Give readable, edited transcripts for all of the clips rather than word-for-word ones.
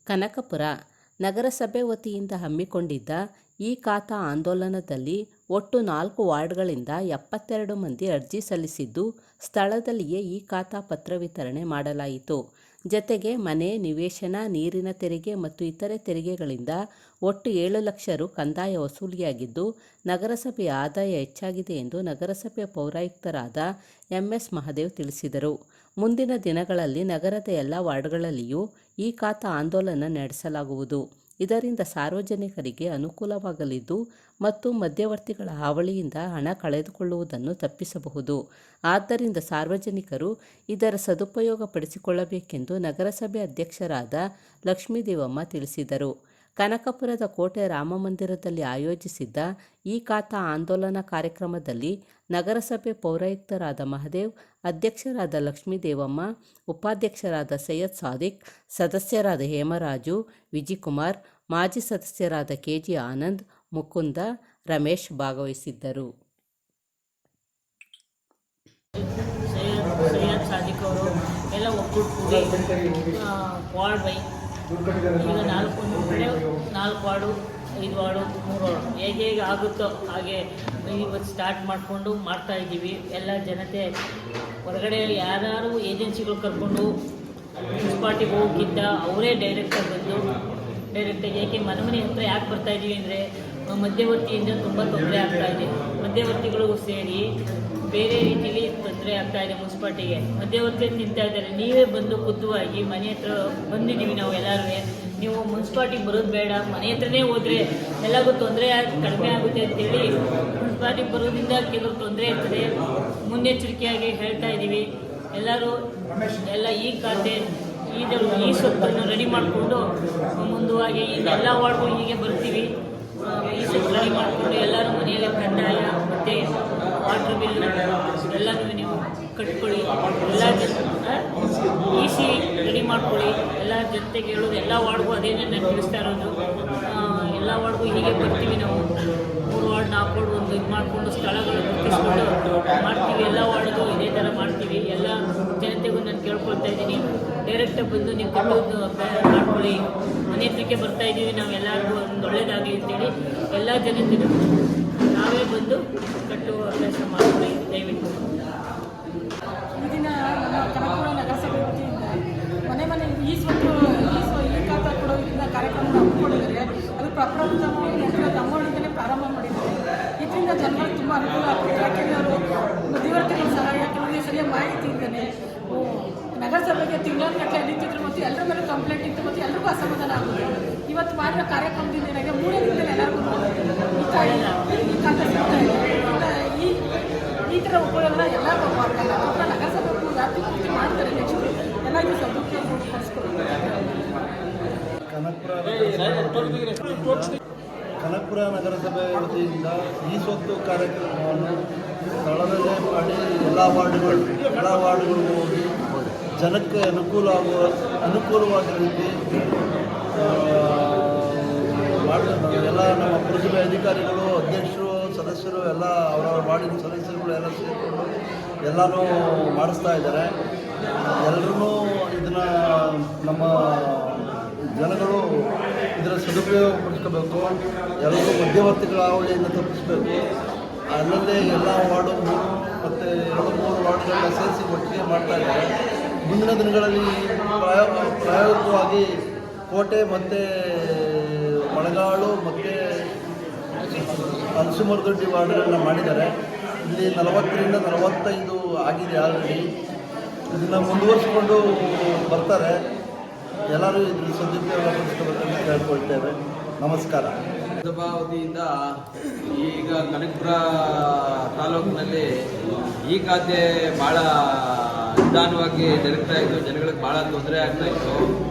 ಕನಕಪುರ ನಗರಸಭೆ ವತಿಯಿಂದ ಹಮ್ಮಿಕೊಂಡಿದ್ದ ಈ ಖಾತಾ ಆಂದೋಲನದಲ್ಲಿ ಒಟ್ಟು 4 ವಾರ್ಡ್ಗಳಿಂದ 72 ಮಂದಿ ಅರ್ಜಿ ಸಲ್ಲಿಸಿದ್ದು, ಸ್ಥಳದಲ್ಲಿಯೇ ಈ ಖಾತಾ ಪತ್ರ ವಿತರಣೆ ಮಾಡಲಾಯಿತು. ಜತೆಗೆ ಮನೆ, ನಿವೇಶನ, ನೀರಿನ ತೆರಿಗೆ ಮತ್ತು ಇತರೆ ತೆರಿಗೆಗಳಿಂದ ಒಟ್ಟು 7 ಲಕ್ಷ ರು ಕಂದಾಯ ವಸೂಲಿಯಾಗಿದ್ದು, ನಗರಸಭೆಯ ಆದಾಯ ಹೆಚ್ಚಾಗಿದೆ ಎಂದು ನಗರಸಭೆಯ ಪೌರಾಯುಕ್ತರಾದ MS ಮಹದೇವ್ ತಿಳಿಸಿದರು. ಮುಂದಿನ ದಿನಗಳಲ್ಲಿ ನಗರದ ಎಲ್ಲ ವಾರ್ಡ್ಗಳಲ್ಲಿಯೂ ಈ ಖಾತಾ ಆಂದೋಲನ ನಡೆಸಲಾಗುವುದು. ಇದರಿಂದ ಸಾರ್ವಜನಿಕರಿಗೆ ಅನುಕೂಲವಾಗಲಿದ್ದು ಮತ್ತು ಮಧ್ಯವರ್ತಿಗಳ ಹಾವಳಿಯಿಂದ ಹಣ ಕಳೆದುಕೊಳ್ಳುವುದನ್ನು ತಪ್ಪಿಸಬಹುದು. ಆದ್ದರಿಂದ ಸಾರ್ವಜನಿಕರು ಇದರ ಸದುಪಯೋಗ ಪಡಿಸಿಕೊಳ್ಳಬೇಕೆಂದು ನಗರಸಭೆ ಅಧ್ಯಕ್ಷರಾದ ಲಕ್ಷ್ಮೀದೇವಮ್ಮ ತಿಳಿಸಿದರು. ಕನಕಪುರದ ಕೋಟೆ ರಾಮಮಂದಿರದಲ್ಲಿ ಆಯೋಜಿಸಿದ್ದ ಈ ಖಾತಾ ಆಂದೋಲನ ಕಾರ್ಯಕ್ರಮದಲ್ಲಿ ನಗರಸಭೆ ಪೌರಾಯುಕ್ತರಾದ ಮಹದೇವ್, ಅಧ್ಯಕ್ಷರಾದ ಲಕ್ಷ್ಮೀದೇವಮ್ಮ, ಉಪಾಧ್ಯಕ್ಷರಾದ ಸೈಯದ್ ಸಾದಿಕ್, ಸದಸ್ಯರಾದ ಹೇಮರಾಜು, ವಿಜಿಕುಮಾರ್, ಮಾಜಿ ಸದಸ್ಯರಾದ KG ಆನಂದ್, ಮುಕುಂದ, ರಮೇಶ್ ಭಾಗವಹಿಸಿದ್ದರು. ಸೈಯದ್ ಸಾದಿಕ್ ಅವರು ಎಲ್ಲ ಒಕ್ಕೂಡಿ ವಾರ್ಡ್ ಬೈ ಈಗ 4 ವಾರ್ಡು, 5 ವಾರ್ಡು, 3 ವಾರ್ಡು ಹೇಗೆ ಆಗುತ್ತೋ ಹಾಗೆ ಇವತ್ತು ಸ್ಟಾರ್ಟ್ ಮಾಡಿಕೊಂಡು ಮಾಡ್ತಾಯಿದ್ದೀವಿ. ಎಲ್ಲ ಜನತೆ ಹೊರಗಡೆ ಯಾರು ಏಜೆನ್ಸಿಗಳು ಕರ್ಕೊಂಡು ಮುನ್ಸಿಪಾಲ್ಟಿಗೆ ಹೋಗಿದ್ದ ಅವರೇ ಡೈರೆಕ್ಟಾಗಿ ಬಂದು ಏಕೆ ಮನೆ ಹತ್ರ ಯಾಕೆ ಬರ್ತಾಯಿದ್ದೀವಿ ಅಂದರೆ ಮಧ್ಯವರ್ತಿಯಿಂದ ತುಂಬ ತೊಂದರೆ ಆಗ್ತಾಯಿದೆ. ಮಧ್ಯವರ್ತಿಗಳು ಸೇರಿ ಬೇರೆ ರೀತಿಯಲ್ಲಿ ತೊಂದರೆ ಆಗ್ತಾಯಿದೆ. ಮುನ್ಸಿಪಾಲ್ಟಿಗೆ ಮಧ್ಯವರ್ತಿ ತಿಂತಾ ಇದ್ದಾರೆ. ನೀವೇ ಬಂದು ಖುದ್ದುವಾಗಿ ಮನೆ ಹತ್ರ ಬಂದಿದ್ದೀವಿ ನಾವು ಎಲ್ಲರೂ. ನೀವು ಮುನ್ಸಿಪಾಲ್ಟಿಗೆ ಬರೋದು ಬೇಡ, ಮನೆ ಹತ್ರನೇ ಹೋದರೆ ಎಲ್ಲರಿಗೂ ತೊಂದರೆ ಕಡಿಮೆ ಆಗುತ್ತೆ ಅಂತೇಳಿ ಮುನ್ಸಿಪಾಲ್ಟಿಗೆ ಬರೋದ್ರಿಂದ ಕೆಲವು ತೊಂದರೆ ಇರ್ತದೆ. ಮುನ್ನೆಚ್ಚರಿಕೆಯಾಗಿ ಹೇಳ್ತಾ ಇದ್ದೀವಿ. ಎಲ್ಲರೂ ಎಲ್ಲ ಈ ಖಾತೆ ಈ ಸೊತ್ತನ್ನು ರೆಡಿ ಮಾಡಿಕೊಂಡು ಮುಂದುವಾಗಿ ಎಲ್ಲ ವಾರ್ಡ್ಗೂ ಹೀಗೆ ಬರ್ತೀವಿ. ಈ ಸೊತ್ತು ರೆಡಿ ಮಾಡಿಕೊಂಡು ಎಲ್ಲರೂ ಮನೆಯಲ್ಲೇ ಕಡ್ಡಾಯ ಮತ್ತು ವಾಟರ್ ಬಿಲ್ ಎಲ್ಲನೂ ನೀವು ಕಟ್ಕೊಳ್ಳಿ. ಎಲ್ಲ EC ರೆಡಿ ಮಾಡ್ಕೊಳ್ಳಿ. ಎಲ್ಲ ಜನತೆಗೆ ಹೇಳೋದು ಎಲ್ಲ ವಾರ್ಡ್ಗೂ ಅದೇನೇ ನಾನು ತಿಳಿಸ್ತಾ ಇರೋದು. ಎಲ್ಲ ವಾರ್ಡ್ಗೂ ಹೀಗೆ ಬರ್ತೀವಿ ನಾವು. 3 ವಾರ್ಡ್ 4 ವಾರ್ಡ್ ಒಂದು ಇದು ಮಾಡಿಕೊಂಡು ಸ್ಥಳಗಳು ಗುರುತಿಸ್ಕೊಂಡು ಮಾಡ್ತೀವಿ. ಎಲ್ಲ ವಾರ್ಡ್ಗೂ ಇದೇ ಥರ ಮಾಡ್ತೀವಿ. ಎಲ್ಲ ಜನತೆಗೂ ನಾನು ಕೇಳ್ಕೊಳ್ತಾ ಇದ್ದೀನಿ, ಡೈರೆಕ್ಟಾಗಿ ಬಂದು ನೀವು ಕಟ್ಟೋದು ಮಾಡ್ಕೊಳ್ಳಿ. ಮನೆ ಹತ್ರಕ್ಕೆ ಬರ್ತಾ ಇದ್ದೀವಿ ನಾವು, ಎಲ್ಲರಿಗೂ ಒಂದು ಒಳ್ಳೇದಾಗಲಿ ಅಂತೇಳಿ ಎಲ್ಲ ಜನತೆಗೂ ನಾವೇ ಬಂದು ಕಟ್ಟುವ ಕೆಲಸ ಮಾಡ್ಕೊಳ್ಳಿ ದಯವಿಟ್ಟು. ಈ ದಿನ ನಮ್ಮ ಕನಕಪುರ ನಗರಸಭೆ ವತಿಯಿಂದ ಮನೆ ಈ ಖಾತಾ ಕೊಡೋದ್ರಿಂದ ಕಾರ್ಯಕ್ರಮ ಹಮ್ಮಿಕೊಂಡಿದ್ದಾರೆ. ಅದು ಪ್ರಪ್ರಥಮವಾಗಿ ನಮ್ಮೊಳಗಡೆ ಪ್ರಾರಂಭ ಮಾಡಿದ್ದಾರೆ. ಇದರಿಂದ ಜನರಿಗೆ ತುಂಬ ಅನುಕೂಲ ಆಗ್ತದೆ. ಯಾಕೆಂದರೆ ಅವರು ಮಧ್ಯವರ್ತಿಗಳ ಸಹಾಯ ಕೆಲವರಿಗೆ ಸರಿಯಾಗಿ ಮಾಹಿತಿ ಇದ್ದಾನೆ. ನಗರಸಭೆಗೆ ತಿಂಗಳಗಟ್ಟಲೆ ನಡೀತಿದ್ರು ಮತ್ತು ಎಲ್ಲರ ಮೇಲೆ ಕಂಪ್ಲೇಂಟ್ ಇತ್ತು ಮತ್ತು ಎಲ್ರಿಗೂ ಅಸಮಾಧಾನ ಆಗುತ್ತೆ. ಇವತ್ತು ಮಾಡಿರೋ ಕಾರ್ಯಕ್ರಮದಿಂದ ಏನಾಗಿದೆ, 3 ದಿನದಲ್ಲಿ ಎಲ್ಲರಿಗೂ ಈ ಖಾತೆ ಸಿಗ್ತಾ ಇದೆ. ಈ ಥರ ಉಪಯೋಗನ ಎಲ್ಲ ನಗರಸಭೆ ವ್ಯಾಪ್ತಿ ಪೂರ್ತಿ ಮಾಡ್ತಾರೆ. ನೆಕ್ಸ್ಟ್ ಎಲ್ಲ ಇದು ಸದುಪಯೋಗ ಕನಕಪುರ ನಗರಸಭೆ ವತಿಯಿಂದ ಈ ಸ್ವತ್ತು ಕಾರ್ಯಕ್ರಮವನ್ನು ಸ್ಥಳದಲ್ಲೇ ಮಾಡಿ ಎಲ್ಲ ವಾರ್ಡ್ಗಳು ಹೋಗಿ ಜನಕ್ಕೆ ಅನುಕೂಲವಾದ ರೀತಿ ಎಲ್ಲ ನಮ್ಮ ಪುರಸಭೆ ಅಧಿಕಾರಿಗಳು, ಅಧ್ಯಕ್ಷರು, ಸದಸ್ಯರು ಎಲ್ಲ ಅವರವ್ರ ವಾರ್ಡಿನ ಸದಸ್ಯರುಗಳು ಎಲ್ಲ ಸೇರಿಕೊಂಡು ಎಲ್ಲನೂ ಮಾಡಿಸ್ತಾ ಇದ್ದಾರೆ. ಎಲ್ಲರೂ ಇದನ್ನು ನಮ್ಮ ಜನಗಳು ಇದರ ಸದುಪಯೋಗ ಪಡಿಸ್ಕೋಬೇಕು. ಎಲ್ಲರೂ ಮಧ್ಯವರ್ತಿಗಳ ಹಾವಳಿಯಿಂದ ತಪ್ಪಿಸಬೇಕು. ಅಲ್ಲಲ್ಲೇ ಎಲ್ಲ ವಾರ್ಡು 3 ಮತ್ತು 2-3 ವಾರ್ಡ್ಗಳನ್ನ ಸೇರಿಸಿ ಒಟ್ಟಿಗೆ ಮಾಡ್ತಾ ಇದ್ದಾರೆ. ಮುಂದಿನ ದಿನಗಳಲ್ಲಿ ಪ್ರಾಯೋಗಿಕವಾಗಿ ಕೋಟೆ ಮತ್ತು ಮಳಗಾಳು ಮತ್ತು ಹಲಸುಮರದೊಡ್ಡಿ ವಾರ್ಡ್ಗಳನ್ನ ಮಾಡಿದ್ದಾರೆ. ಇಲ್ಲಿ 40ರಿಂದ 45 ಆಗಿದೆ ಆಲ್ರೆಡಿ. ಇದನ್ನು ಮುಂದುವರಿಸಿಕೊಂಡು ಬರ್ತಾರೆ. ಎಲ್ಲರೂ ಇದ್ರ ಸದುಪಯೋಗ ಪಡಿಸ್ಕೋಬೇಕಂತ ಕೇಳ್ಕೊಳ್ತೇವೆ. ನಮಸ್ಕಾರ. ಸಭಾ ವತಿಯಿಂದ ಈಗ ಕನಕಪುರ ತಾಲೂಕಿನಲ್ಲಿ ಈ ಖಾತೆ ಭಾಳ ನಿಧಾನವಾಗಿ ಜರುಗ್ತಾ ಇತ್ತು. ಜನಗಳಿಗೆ ಭಾಳ ತೊಂದರೆ ಆಗ್ತಾಯಿತ್ತು.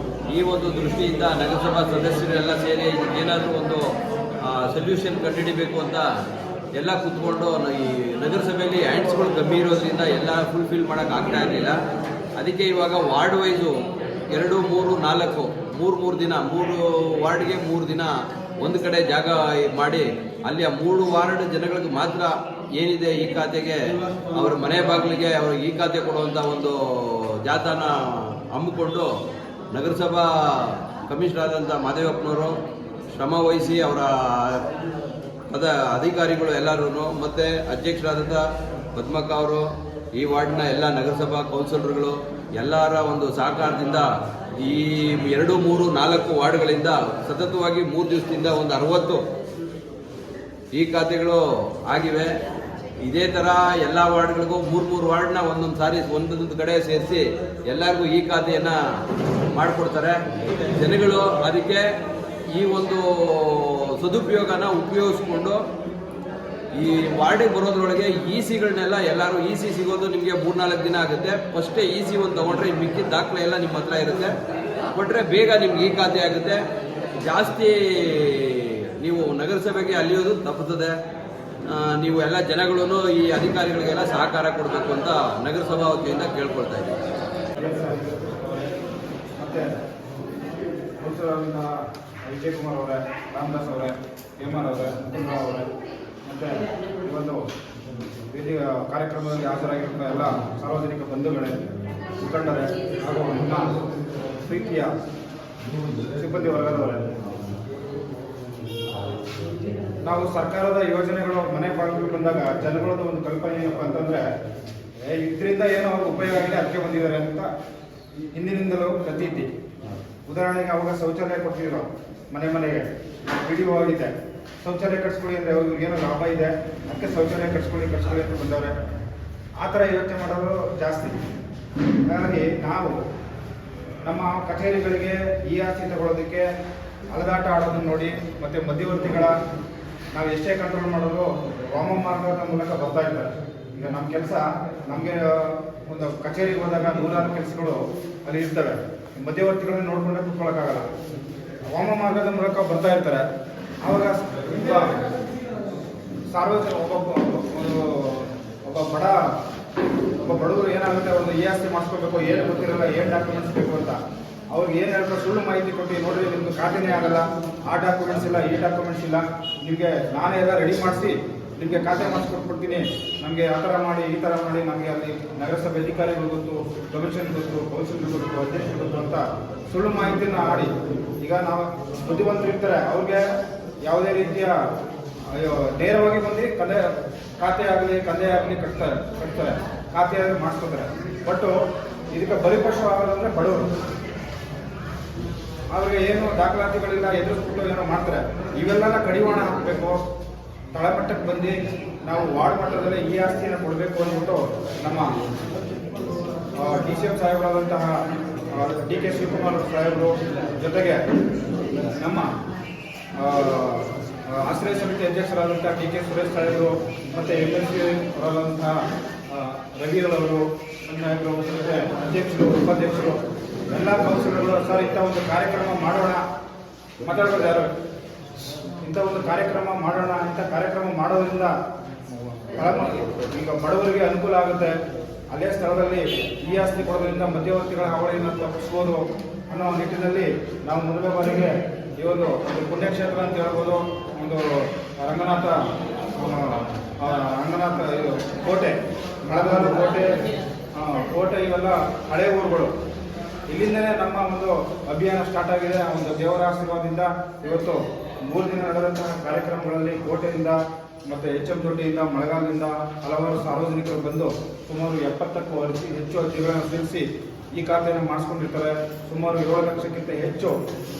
ಈ ಒಂದು ದೃಷ್ಟಿಯಿಂದ ನಗರಸಭಾ ಸದಸ್ಯರೆಲ್ಲ ಸೇರಿ ಏನಾದರೂ ಒಂದು ಸೊಲ್ಯೂಷನ್ ಕಂಡುಹಿಡಿಬೇಕು ಅಂತ ಎಲ್ಲ ಕೂತ್ಕೊಂಡು ಈ ನಗರಸಭೆಯಲ್ಲಿ ಹ್ಯಾಂಡ್ಸ್ಗಳು ಕಮ್ಮಿ ಇರೋದ್ರಿಂದ ಎಲ್ಲ ಫುಲ್ಫಿಲ್ ಮಾಡೋಕ್ಕಾಗ್ತಾ ಇರಲಿಲ್ಲ. ಅದಕ್ಕೆ ಇವಾಗ ವಾರ್ಡ್ ವೈಸು 2, 3, 4 3 ದಿನ 3 ವಾರ್ಡ್ಗೆ 3 ದಿನ ಒಂದು ಕಡೆ ಜಾಗ ಮಾಡಿ ಅಲ್ಲಿ ಆ 3 ವಾರ್ಡ್ ಜನಗಳಿಗೆ ಮಾತ್ರ ಏನಿದೆ ಈ ಖಾತೆಗೆ ಅವರ ಮನೆ ಬಾಗಿಲಿಗೆ ಅವ್ರಿಗೆ ಈ ಖಾತೆ ಕೊಡುವಂಥ ಒಂದು ಜಾಥಾನ ಹಮ್ಮಿಕೊಂಡು ನಗರಸಭಾ ಕಮಿಷನರ್ ಆದಂಥ ಮಾದೇವಪ್ಪನವರು ಶ್ರಮ ವಹಿಸಿ ಅವರ ಅಧಿಕಾರಿಗಳು ಎಲ್ಲರೂ ಮತ್ತು ಅಧ್ಯಕ್ಷರಾದಂಥ ಪದ್ಮಕ್ಕ ಅವರು, ಈ ವಾರ್ಡ್ನ ಎಲ್ಲ ನಗರಸಭಾ ಕೌನ್ಸಿಲರ್ಗಳು ಎಲ್ಲರ ಒಂದು ಸಹಕಾರದಿಂದ ಈ 2, 3, 4 ವಾರ್ಡ್ಗಳಿಂದ ಸತತವಾಗಿ 3 ದಿವಸದಿಂದ ಒಂದು 60 ಈ ಖಾತೆಗಳು ಆಗಿವೆ. ಇದೇ ಥರ ಎಲ್ಲ ವಾರ್ಡ್ಗಳಿಗೂ 3 ವಾರ್ಡ್ನ ಒಂದೊಂದು ಸಾರಿ ಒಂದೊಂದು ಕಡೆ ಸೇರಿಸಿ ಎಲ್ಲರಿಗೂ ಈ ಖಾತೆಯನ್ನು ಮಾಡಿಕೊಡ್ತಾರೆ. ಜನಗಳು ಅದಕ್ಕೆ ಈ ಒಂದು ಸದುಪಯೋಗನ ಉಪಯೋಗಿಸ್ಕೊಂಡು ಈ ವಾರ್ಡಿಗೆ ಬರೋದ್ರೊಳಗೆ ಸಿಗಳನ್ನೆಲ್ಲ ಎಲ್ಲರೂ ಸಿ ಸಿಗೋದು ನಿಮಗೆ 3-4 ದಿನ ಆಗುತ್ತೆ. ಫಸ್ಟೇ ಸಿ ಒಂದು ತೊಗೊಂಡ್ರೆ ಮಿಕ್ಕಿದ ದಾಖಲೆ ಎಲ್ಲ ನಿಮ್ಮ ಹತ್ರ ಇರುತ್ತೆ. ಕೊಟ್ಟರೆ ಬೇಗ ನಿಮ್ಗೆ ಈ ಖಾತೆ ಆಗುತ್ತೆ. ಜಾಸ್ತಿ ನೀವು ನಗರಸಭೆಗೆ ಅಲಿಯೋದು ತಪ್ಪುತ್ತದೆ. ನೀವು ಎಲ್ಲ ಜನಗಳೂ ಈ ಅಧಿಕಾರಿಗಳಿಗೆಲ್ಲ ಸಹಕಾರ ಕೊಡಬೇಕು ಅಂತ ನಗರಸಭಾ ವತಿಯಿಂದ ಕೇಳ್ಕೊಳ್ತಾ ಇದ್ದೀವಿ. ಮತ್ತು ಕೌನ್ಸಿಲರ್ನ ವಿಜಯಕುಮಾರ್ ಅವರೇ, ರಾಮದಾಸ್ ಅವರೇ, KMR ಅವರೇ, ಮುಕುಂದರಾವ್ ಅವರೇ, ಮತ್ತು ಈ ಒಂದು ವೇದಿ ಕಾರ್ಯಕ್ರಮದಲ್ಲಿ ಹಾಜರಾಗಿರುವ ಎಲ್ಲ ಸಾರ್ವಜನಿಕ ಬಂಧುಗಳೇ, ಮುಖಂಡರೇ ಹಾಗೂ ನಮ್ಮ ಪ್ರೀತಿಯ ಸಿಬ್ಬಂದಿ ವರ್ಗದವರೇ, ನಾವು ಸರ್ಕಾರದ ಯೋಜನೆಗಳು ಮನೆ ಬಾಗಿಲಿಗೆ ಬಂದಾಗ ಜನಗಳದ್ದು ಒಂದು ಕಲ್ಪನೆ ಏನಪ್ಪ ಅಂತಂದರೆ, ಇದರಿಂದ ಏನೋ ಅವ್ರಿಗೆ ಉಪಯೋಗ ಆಗಿದೆ ಅದಕ್ಕೆ ಬಂದಿದ್ದಾರೆ ಅಂತ ಹಿಂದಿನಿಂದಲೂ ಪ್ರತೀತಿ. ಉದಾಹರಣೆಗೆ ಅವಾಗ ಶೌಚಾಲಯ ಕೊಡ್ತಿದ್ರು ಮನೆಗೆ, PDO ಆಗಿದೆ, ಶೌಚಾಲಯ ಕಟ್ಸ್ಕೊಳ್ಳಿ ಅಂದರೆ ಅವ್ರಿಗೆ ಏನೋ ಲಾಭ ಇದೆ ಅದಕ್ಕೆ ಶೌಚಾಲಯ ಕಟ್ಸ್ಕೊಳ್ಳಿ ಅಂತ ಬಂದವ್ರೆ. ಆ ಥರ ಯೋಚನೆ ಮಾಡೋದು ಜಾಸ್ತಿ. ಹಾಗಾಗಿ ನಾವು ನಮ್ಮ ಕಚೇರಿಗಳಿಗೆ ಆಸ್ತಿ ತಗೊಳ್ಳೋದಕ್ಕೆ ಅಲದಾಟ ಆಡೋದನ್ನು ನೋಡಿ ಮತ್ತು ಮಧ್ಯವರ್ತಿಗಳ ನಾವು ಎಷ್ಟೇ ಕಂಟ್ರೋಲ್ ಮಾಡೋದು ವಾಮ ಮಾರ್ಗದ ಮೂಲಕ ಬರ್ತಾ ಇದ್ದಾರೆ. ಈಗ ನಮ್ಮ ಕೆಲಸ, ನಮಗೆ ಒಂದು ಕಚೇರಿಗೆ ಹೋದಾಗ 100 ಕೆಲಸಗಳು ಅಲ್ಲಿ ಇರ್ತವೆ. ಮಧ್ಯವರ್ತಿಗಳನ್ನ ನೋಡ್ಕೊಂಡೆ ಕೂತ್ಕೊಳ್ಳೋಕ್ಕಾಗಲ್ಲ. ವಾಮ ಮಾರ್ಗದ ಮೂಲಕ ಬರ್ತಾ ಇರ್ತಾರೆ. ಆವಾಗ ಸಾರ್ವಜನಿಕ ಒಬ್ಬ ಬಡವರು ಏನಾಗುತ್ತೆ, ಒಂದು ಆಸ್ತಿ ಮಾಡಿಸ್ಕೋಬೇಕು, ಏನು ಗೊತ್ತಿರಲ್ಲ, ಏನು ಡಾಕ್ಯುಮೆಂಟ್ಸ್ ಬೇಕು ಅಂತ ಅವ್ರಿಗೆ ಏನು ಹೇಳ್ತಾರೆ, ಸುಳ್ಳು ಮಾಹಿತಿ ಕೊಟ್ಟು ನೋಡ್ರಿ ನಿಮ್ದು ಖಾತೆನೇ ಆಗಲ್ಲ, ಆ ಡಾಕ್ಯುಮೆಂಟ್ಸ್ ಇಲ್ಲ, ಈ ಡಾಕ್ಯುಮೆಂಟ್ಸ್ ಇಲ್ಲ, ನಿಮಗೆ ನಾನೇ ಎಲ್ಲ ರೆಡಿ ಮಾಡಿಸಿ ನಿಮಗೆ ಖಾತೆ ಮಾಡಿಸ್ಕೊಟ್ಬಿಡ್ತೀನಿ, ನಮಗೆ ಆ ಥರ ಮಾಡಿ ಈ ಥರ ಮಾಡಿ, ನಮಗೆ ಅಲ್ಲಿ ನಗರಸಭೆ ಅಧಿಕಾರಿಗಳು ಗೊತ್ತು, ಕಮಿಷನ್ ಗೊತ್ತು, ಕೌನ್ಸಿಲ್ ಗೊತ್ತು, ಅಧ್ಯಕ್ಷರು ಗೊತ್ತು ಅಂತ ಸುಳ್ಳು ಮಾಹಿತಿನ ಆಡಿ, ಈಗ ನಾವು ಬುದ್ಧಿವಂತರು ಇರ್ತಾರೆ, ಅವ್ರಿಗೆ ಯಾವುದೇ ರೀತಿಯ ನೇರವಾಗಿ ಬಂದು ಖಾತೆ ಆಗಲಿ ಕಟ್ತಾರೆ, ಖಾತೆ ಆಗಲಿ ಮಾಡಿಸ್ಕೊತಾರೆ. ಬಟ್ ಇದಕ್ಕೆ ಬಲಿಪಶುವಾಗೋದಂದ್ರೆ ಬಡವರು. ಅವ್ರಿಗೆ ಏನು ದಾಖಲಾತಿಗಳಿಲ್ಲ, ಎದುರಿಸ್ಬಿಟ್ಟು ಏನೋ ಮಾಡ್ತಾರೆ. ಇವೆಲ್ಲ ಕಡಿವಾಣ ಹಾಕಬೇಕು. ತಳಮಟ್ಟಕ್ಕೆ ಬಂದು ನಾವು ವಾರ್ಡ್ ಮಟ್ಟದಲ್ಲಿ ಈ ಆಸ್ತಿಯನ್ನು ಕೊಡಬೇಕು ಅಂದ್ಬಿಟ್ಟು ನಮ್ಮ DCM ಸಾಹೇಬರಾದಂತಹ DK ಶಿವಕುಮಾರ್ ಸಾಹೇಬರು, ಜೊತೆಗೆ ನಮ್ಮ ಆಶ್ರಯ ಸಮಿತಿ ಅಧ್ಯಕ್ಷರಾದಂತಹ DK ಸುರೇಶ್ ಸಾಹೇಬರು, ಮತ್ತು MLC ಅವರಾದಂತಹ ರವಿಗಳವರು, ನಾಯಕರು, ಮತ್ತು ಅಧ್ಯಕ್ಷರು, ಉಪಾಧ್ಯಕ್ಷರು, ಎಲ್ಲ ಕೌನ್ಸಿಲರ್ಗಳು, ಸರ್ ಇಂಥ ಒಂದು ಕಾರ್ಯಕ್ರಮ ಮಾಡೋಣ, ಮಾತಾಡೋದು ಯಾರು, ಇಂಥ ಒಂದು ಕಾರ್ಯಕ್ರಮ ಮಾಡೋಣ, ಇಂಥ ಕಾರ್ಯಕ್ರಮ ಮಾಡೋದ್ರಿಂದ ಈಗ ಬಡವರಿಗೆ ಅನುಕೂಲ ಆಗುತ್ತೆ, ಅದೇ ಸ್ಥಳದಲ್ಲಿ ಈ ಆಸ್ತಿ ಕೊಡೋದ್ರಿಂದ ಮಧ್ಯವರ್ತಿಗಳ ಹಾವಳಿಯನ್ನು ತಪ್ಪಿಸ್ಬೋದು ಅನ್ನೋ ನಿಟ್ಟಿನಲ್ಲಿ ನಾವು ಮೊದಲ ಬಾರಿಗೆ ಈ ಒಂದು ಪುಣ್ಯಕ್ಷೇತ್ರ ಅಂತ ಹೇಳ್ಬೋದು. ಒಂದು ರಂಗನಾಥ ಇದು ಕೋಟೆ, ಮಳೆಗಾಲ ಕೋಟೆ ಇವೆಲ್ಲ ಹಳೆ ಊರುಗಳು. ಇಲ್ಲಿಂದಲೇ ನಮ್ಮ ಒಂದು ಅಭಿಯಾನ ಸ್ಟಾರ್ಟ್ ಆಗಿದೆ. ಆ ಒಂದು ದೇವರ ಆಶೀರ್ವಾದದಿಂದ ಇವತ್ತು 3 ದಿನ ನಡೆದಂತಹ ಕಾರ್ಯಕ್ರಮಗಳಲ್ಲಿ ಕೋಟೆಯಿಂದ ಮತ್ತು HM ದೊಡ್ಡಿಯಿಂದ, ಮಳೆಗಾಲದಿಂದ ಹಲವಾರು ಸಾರ್ವಜನಿಕರು ಬಂದು ಸುಮಾರು 70ಕ್ಕೂ ಹೆಚ್ಚು ಅರ್ಜಿಗಳನ್ನು ಸಲ್ಲಿಸಿ ಈ ಖಾತೆಯನ್ನು ಮಾಡಿಸ್ಕೊಂಡಿರ್ತಾರೆ. ಸುಮಾರು 7 ಲಕ್ಷಕ್ಕಿಂತ ಹೆಚ್ಚು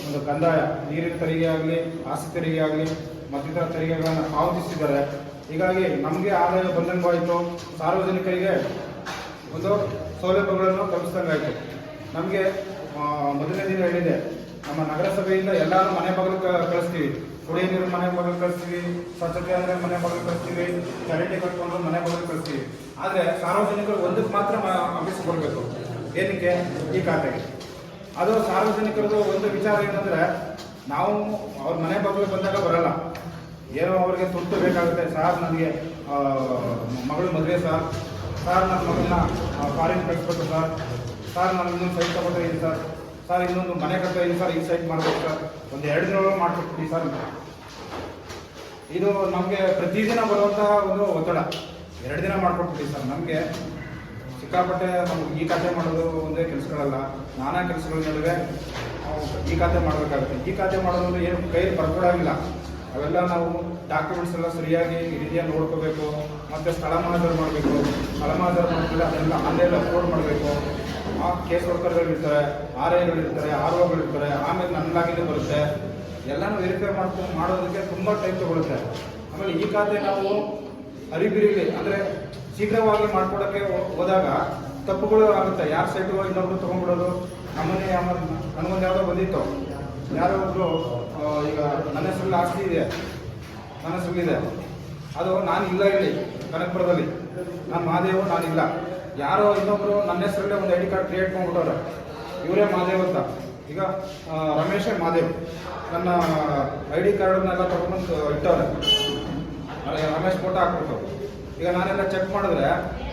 ಒಂದು ಕಂದಾಯ, ನೀರಿನ ತೆರಿಗೆ ಆಗಲಿ, ಆಸ್ತಿ ತೆರಿಗೆ ಆಗಲಿ, ಮತ್ತಿತರ ತೆರಿಗೆಗಳನ್ನು ಪಾವತಿಸಿದ್ದಾರೆ. ಹೀಗಾಗಿ ನಮಗೆ ಆದಾಯ ಬಂದಂಗಾಯಿತು, ಸಾರ್ವಜನಿಕರಿಗೆ ಒಂದು ಸೌಲಭ್ಯಗಳನ್ನು ಕಲ್ಪಿಸಿದಂಗಾಯಿತು. ನಮಗೆ ಮೊದಲನೇ ದಿನ ಹೇಳಿದೆ, ನಮ್ಮ ನಗರಸಭೆಯಿಂದ ಎಲ್ಲರೂ ಮನೆ ಬಾಗಿಲು ಕಳಿಸ್ತೀವಿ, ಕುಡಿಯ ನೀರು ಮನೆ ಬಾಗಿಲು ಕಳಿಸ್ತೀವಿ, ಸ್ವಚ್ಛತೆ ಅಂದರೆ ಮನೆ ಬಾಗಿಲು ಕಳಿಸ್ತೀವಿ, ಚಾರಿಟಿ ಕಟ್ಕೊಂಡು ಮನೆ ಬಾಗಿಲು ಕಳಿಸ್ತೀವಿ. ಆದರೆ ಸಾರ್ವಜನಿಕರು ಒಂದಕ್ಕೆ ಮಾತ್ರ ಆಫೀಸ್ ಕೊಡಬೇಕು. ಏನಕ್ಕೆ? ಈ ಖಾತೆಗೆ. ಅದು ಸಾರ್ವಜನಿಕರದು ಒಂದು ವಿಚಾರ ಏನಂದರೆ, ನಾವು ಅವ್ರ ಮನೆ ಬಾಗಿಲು ಬಂದಾಗ ಬರಲ್ಲ, ಏನೋ ಅವ್ರಿಗೆ ತುರ್ತು ಬೇಕಾಗುತ್ತೆ. ಸರ್ ನನಗೆ ಮಗಳು ಮದುವೆ ಸರ್, ನನ್ನ ಮಗಳನ್ನ ಫಾರಿನ್ ಕಳಿಸ್ಬೇಕು ಸರ್, ನಾನು ಇನ್ನೊಂದು ಸೈಟ್ ತಗೋತಾ ಇದ್ದೀನಿ ಸರ್, ಇನ್ನೊಂದು ಮನೆ ಕಟ್ತಾ ಇದ್ದೀನಿ ಸರ್, ಈ ಸೈಟ್ ಮಾಡಬೇಕು ಸರ್, ಒಂದು 2 ದಿನಗಳು ಮಾಡಿಕೊಡ್ತೀನಿ ಸರ್. ಇದು ನಮಗೆ ಪ್ರತಿದಿನ ಬರುವಂತಹ ಒಂದು ಒತ್ತಡ. 2 ದಿನ ಮಾಡಿಕೊಡ್ತೀವಿ ಸರ್. ನಮಗೆ ಸಿಕ್ಕಾಪಟ್ಟೆ ನಮ್ಗೆ ಈ ಖಾತೆ ಮಾಡೋದು ಒಂದೇ ಕೆಲಸಗಳಲ್ಲ, ನಾನಾ ಕೆಲಸಗಳ ನಡುವೆ ನಾವು ಈ ಖಾತೆ ಮಾಡಬೇಕಾಗುತ್ತೆ. ಈ ಖಾತೆ ಮಾಡೋದ್ರಲ್ಲಿ ಏನು ಕೈಯಲ್ಲಿ ಬರ್ಕೊಡಾಗಿಲ್ಲ, ಅವೆಲ್ಲ ನಾವು ಡಾಕ್ಯುಮೆಂಟ್ಸ್ ಎಲ್ಲ ಸರಿಯಾಗಿ ಈ ರೀತಿಯಾಗಿ ನೋಡ್ಕೋಬೇಕು. ಮತ್ತು ಸ್ಥಳ ಮಹಾಜರು ಮಾಡಬೇಕು. ಸ್ಥಳ ಮಹಾಜರು ಮಾಡಿದ್ರೆ ಅದೆಲ್ಲ ಆನ್ಲೈನ್ ಅಪ್ಲೋಡ್ ಮಾಡಬೇಕು. ಆ ಕೇಸ್ ವರ್ಕರ್ಗಳಿರ್ತಾರೆ, RIಗಳಿರ್ತಾರೆ, ROಗಳಿರ್ತಾರೆ, ಆಮೇಲೆ ನನ್ನಲಾಗಿನೇ ಬರುತ್ತೆ. ಎಲ್ಲನೂ ವೆರಿಫೈ ಮಾಡೋದಕ್ಕೆ ತುಂಬ ಟೈಮ್ ತೊಗೊಳುತ್ತೆ. ಆಮೇಲೆ ಈ ಖಾತೆ ನಾವು ಅರಿಬಿರಿಲಿ ಅಂದರೆ ಶೀಘ್ರವಾಗಿ ಮಾಡ್ಕೊಡೋಕ್ಕೆ ಹೋದಾಗ ತಪ್ಪುಗಳು ಆಗುತ್ತೆ. ಯಾರ ಸೈಟು ಇನ್ನೊಬ್ರು ತೊಗೊಂಡ್ಬಿಡೋದು. ನಮ್ಮನ್ನೇ ನನಗೊಂದು ಯಾವುದೋ ಬಂದಿತ್ತು, ಯಾರೋ ಒಬ್ಬರು ಈಗ ನನ್ನ ಹೆಸರಲ್ಲಿ ಆಸ್ತಿ ಇದೆ, ನನ್ನ ಹೆಸರಲ್ಲಿದೆ, ಅದು ನಾನು ಇಲ್ಲ ಇಲ್ಲಿ ಕನಕಪುರದಲ್ಲಿ, ನಾನು ಮಹಾದೇವ್, ನಾನಿಲ್ಲ. ಯಾರೋ ಇನ್ನೊಬ್ಬರು ನನ್ನ ಹೆಸರಲ್ಲೇ ಒಂದು ID ಕಾರ್ಡ್ ಕ್ರಿಯೇಟ್ ಮಾಡ್ಬಿಟ್ಟವ್ರೆ, ಇವರೇ ಮಹಾದೇವ್ ಅಂತ. ಈಗ ರಮೇಶೇ ಮಹಾದೇವ್ ನನ್ನ ID ಕಾರ್ಡನ್ನೆಲ್ಲ ತೊಗೊಂಬಂದು ಇಟ್ಟವ್ರೆ, ರಮೇಶ್ ಫೋಟೋ ಹಾಕ್ಬಿಟ್ಟು. ಈಗ ನಾನೆಲ್ಲ ಚೆಕ್ ಮಾಡಿದ್ರೆ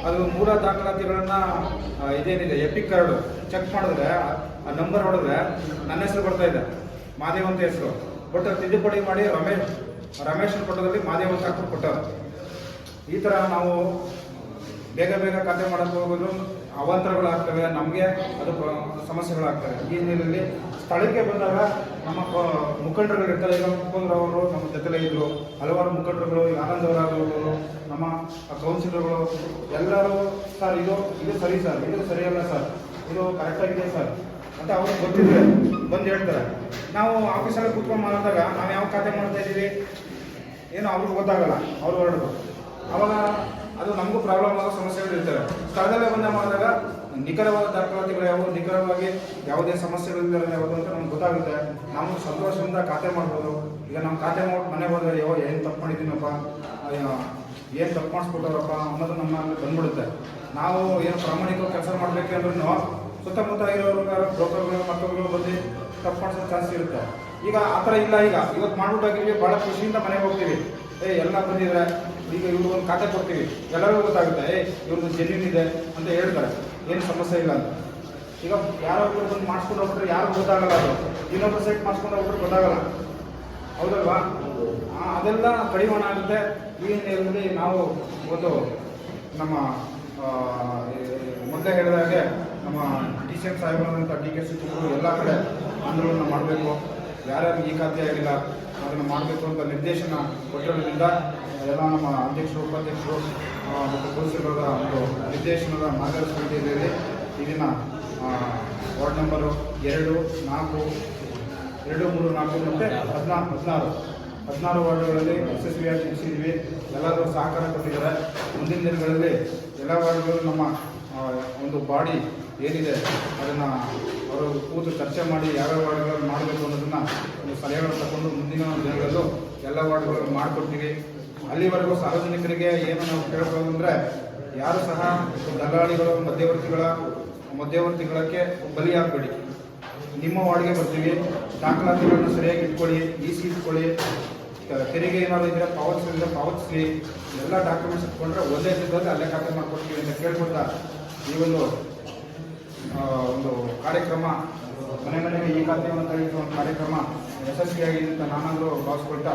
ಅದು ಮೂಲ ದಾಖಲಾತಿಗಳನ್ನು ಇದೇನಿದೆ ಎಪಿಕ್ ಕಾರ್ಡು ಚೆಕ್ ಮಾಡಿದ್ರೆ ಆ ನಂಬರ್ ಹೊಡೆದ್ರೆ ನನ್ನ ಹೆಸರು ಬರ್ತಾ ಇದೆ, ಮಹಾದೇವ್ ಅಂತ ಹೆಸರು. ಬಟ್ ತಿದ್ದುಪಡಿ ಮಾಡಿ ರಮೇಶ್ ಫೋಟೋದಲ್ಲಿ ಮಹಾದೇವ್ ಅಂತ ಹಾಕ್ಬಿಟ್ಟು ಕೊಟ್ಟವ್ರೆ. ಈ ಥರ ನಾವು ಬೇಗ ಖಾತೆ ಮಾಡೋಕ್ಕೆ ಹೋಗೋದು ಅವಾಂತರಗಳಾಗ್ತವೆ, ನಮಗೆ ಅದು ಸಮಸ್ಯೆಗಳಾಗ್ತವೆ. ಈ ಹಿನ್ನೆಲೆಯಲ್ಲಿ ಸ್ಥಳಕ್ಕೆ ಬಂದಾಗ ನಮ್ಮ ಮುಖಂಡರುಗಳಿರ್ತಾರೆ. ಈಗ ಮುಖಂಡರವರು ನಮ್ಮ ಜೊತೆಲೇ ಇದ್ದರು, ಹಲವಾರು ಮುಖಂಡರುಗಳು, ಆನಂದ್ ಅವರಾಗಬಹುದು, ನಮ್ಮ ಕೌನ್ಸಿಲರ್ಗಳು ಎಲ್ಲರೂ ಸರ್ ಇದು ಸರಿ ಸರ್, ಇದು ಸರಿಯಲ್ಲ ಸರ್, ಇದು ಕರೆಕ್ಟಾಗಿದೆ ಸರ್ ಅಂತ ಅವ್ರಿಗೆ ಗೊತ್ತಿದ್ರೆ ಬಂದು ಹೇಳ್ತಾರೆ. ನಾವು ಆಫೀಸಲ್ಲಿ ಕೂತ್ಕೊಂಡು ಮಾಡಿದಾಗ ನಾವು ಯಾವ ಖಾತೆ ಮಾಡ್ತಾ ಇದ್ದೀವಿ ಏನು ಅವ್ರಿಗೆ ಗೊತ್ತಾಗಲ್ಲ, ಅವ್ರು ಹೊರಡೋದು. ಅವಾಗ ಅದು ನಮಗೂ ಪ್ರಾಬ್ಲಮ್ ಆಗೋ ಸಮಸ್ಯೆಗಳು ಇರ್ತವೆ. ಸ್ಥಳದಲ್ಲೇ ಬಂದ ಮಾಡಿದಾಗ ನಿಖರವಾದ ದಾಖಲಾತಿಗಳು ಯಾವುವು, ನಿಖರವಾಗಿ ಯಾವುದೇ ಸಮಸ್ಯೆಗಳಿಲ್ಲ ಯಾವುದು ಅಂತ ನಮ್ಗೆ ಗೊತ್ತಾಗುತ್ತೆ. ನಾವು ಸಂತೋಷದಿಂದ ಖಾತೆ ಮಾಡ್ಬೋದು. ಈಗ ನಮ್ಮ ಖಾತೆ ಮಾಡಿ ಮನೆಗೆ ಹೋದರೆ ಏನು ತಪ್ಪು ಮಾಡಿದ್ದೀನಪ್ಪ, ಏನು ತಪ್ಪು ಮಾಡಿಸ್ಬಿಟ್ಟವ್ರಪ್ಪ ಅನ್ನೋದು ನಮ್ಮ ಬಂದ್ಬಿಡುತ್ತೆ. ನಾವು ಏನು ಪ್ರಾಮಾಣಿಕ ಕೆಲಸ ಮಾಡಬೇಕಂದ್ರೂ ಸುತ್ತಮುತ್ತ ಇರೋರು ಬ್ರೋಕರ್ಗಳು ಮಕ್ಕಳುಗಳು ಬಂದು ತಪ್ಪು ಮಾಡಿಸೋ ಚಾನ್ಸ್ ಇರುತ್ತೆ. ಈಗ ಆ ಥರ ಇಲ್ಲ. ಇವತ್ತು ಮಾಡ್ಬಿಟ್ಟಾಗಿರ್ವಿ, ಭಾಳ ಖುಷಿಯಿಂದ ಮನೆಗೆ ಹೋಗ್ತೀವಿ. ಎಲ್ಲ ಬಂದಿದ್ರೆ ಈಗ ಇವ್ರು ಒಂದು ಖಾತೆ ಕೊಡ್ತೀವಿ, ಎಲ್ಲರಿಗೂ ಗೊತ್ತಾಗುತ್ತೆ ಇವ್ರದ್ದು ಜೆನ್ಯೂನ್ ಇದೆ ಅಂತ ಹೇಳ್ತಾರೆ, ಏನು ಸಮಸ್ಯೆ ಇಲ್ಲ ಅಂತ. ಈಗ ಯಾರೋ ಒಬ್ಬರು ಬಂದು ಮಾಡಿಸ್ಕೊಂಡು ಹೋಗ್ಬಿಟ್ರೆ ಯಾರಿಗೂ ಗೊತ್ತಾಗಲ್ಲ, ಅದು ಇನ್ನೊಬ್ಬರು ಸೈಟ್ ಮಾಡಿಸ್ಕೊಂಡು ಹೋಗ್ಬಿಟ್ರೆ ಗೊತ್ತಾಗಲ್ಲ, ಹೌದಲ್ವಾ? ಅದೆಲ್ಲ ಕಡಿವಾಣ ಆಗುತ್ತೆ. ಈ ಹಿನ್ನೆಲೆಯಲ್ಲಿ ನಾವು ಒಂದು ನಮ್ಮ ಮೊದಲೇ ಹೇಳಿದಾಗೆ ನಮ್ಮ DCM ಸಾಹೇಬರಾದಂಥ DK ಶಿವಕುಮಾರ್ ಎಲ್ಲ ಕಡೆ ಆಂದೋಲನ ಮಾಡಬೇಕು. ಯಾರ್ಯಾರು ಈ ಖಾತೆ ಆಗಿಲ್ಲ ಅದನ್ನು ಮಾಡಬೇಕು ಅಂತ ನಿರ್ದೇಶನ ಕೊಟ್ಟಿರೋದ್ರಿಂದ ಎಲ್ಲ ನಮ್ಮ ಅಧ್ಯಕ್ಷರು, ಉಪಾಧ್ಯಕ್ಷರು ಮತ್ತು ಕೌನ್ಸಿಲರ ಒಂದು ನಿರ್ದೇಶನದ ಮಾರ್ಗದರ್ಶನದಲ್ಲಿ ಈ ದಿನ ವಾರ್ಡ್ ನಂಬರು 2, 4, 2, 3, 4 ಮತ್ತು 16 ವಾರ್ಡ್ಗಳಲ್ಲಿ ಯಶಸ್ವಿಯಾಗಿ ಮುಗಿಸಿದ್ವಿ. ಎಲ್ಲರೂ ಸಹಕಾರ ಕೊಟ್ಟಿದ್ದಾರೆ. ಮುಂದಿನ ದಿನಗಳಲ್ಲಿ ಎಲ್ಲ ವಾರ್ಡ್ಗಳು ನಮ್ಮ ಒಂದು ಬಾಡಿ ಏನಿದೆ ಅದನ್ನು ಅವರು ಕೂತು ಚರ್ಚೆ ಮಾಡಿ ಯಾವ್ಯಾವ ವಾರ್ಡ್ಗಳನ್ನು ಮಾಡಬೇಕು ಅನ್ನೋದನ್ನು ಒಂದು ಸಲಹೆಗಳನ್ನು ತಗೊಂಡು ಮುಂದಿನ ದಿನಗಳಲ್ಲೂ ಎಲ್ಲ ವಾರ್ಡ್ಗಳನ್ನು ಮಾಡಿಕೊಡ್ತೀವಿ. ಅಲ್ಲಿವರೆಗೂ ಸಾರ್ವಜನಿಕರಿಗೆ ಏನು ನಾವು ಕೇಳ್ಬೋದು ಅಂದರೆ, ಯಾರು ಸಹ ದಲ್ಲಾಳಿಗಳು ಮಧ್ಯವರ್ತಿಗಳಕ್ಕೆ ಬಲಿಯಾಗಬೇಡಿ. ನಿಮ್ಮ ವಾರ್ಡ್ಗೆ ಬರ್ತೀವಿ, ದಾಖಲಾತಿಗಳನ್ನು ಸರಿಯಾಗಿ ಇಟ್ಕೊಳ್ಳಿ, EC ಇಟ್ಕೊಳ್ಳಿ, ತೆರಿಗೆ ಏನಾದ್ರು ಇದ್ದರೆ ಪಾವತಿಸಿ, ಎಲ್ಲ ಡಾಕ್ಯುಮೆಂಟ್ಸ್ ಇಟ್ಕೊಂಡ್ರೆ ಒಂದೇ ದಿನದಲ್ಲಿ ಅಲ್ಲೇ ಖಾತೆ ಮಾಡಿಕೊಡ್ತೀವಿ ಅಂತ ಕೇಳ್ಕೊಳ್ತಾ ಈ ಒಂದು ಕಾರ್ಯಕ್ರಮ ಮನೆಗೆ ಈ ಖಾತೆಯನ್ನು ತೆಗೆಯುವ ಒಂದು ಕಾರ್ಯಕ್ರಮ ಯಶಸ್ವಿಯಾಗಿದೆ ಅಂತ ನಾನಾದರೂ ಭಾವಿಸ್ಕೊಳ್ತಾ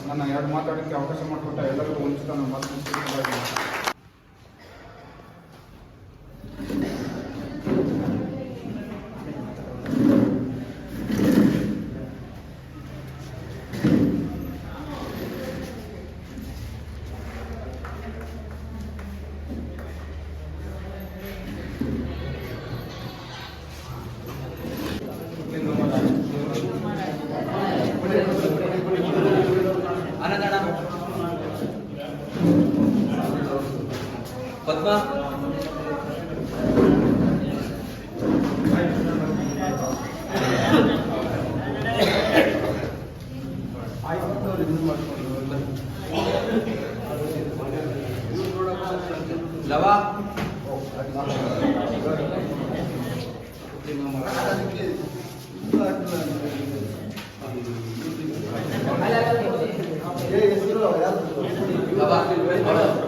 ನನ್ನ 2 ಮಾತಾಡೋಕ್ಕೆ ಅವಕಾಶ ಮಾಡಿಕೊಟ್ಟ ಎಲ್ಲರಿಗೂ ವಂಚಿತ ನಾನು ಮಾತನಾಡ್ತೀನಿ. ಪದ್ಮ ಲವ ಲವ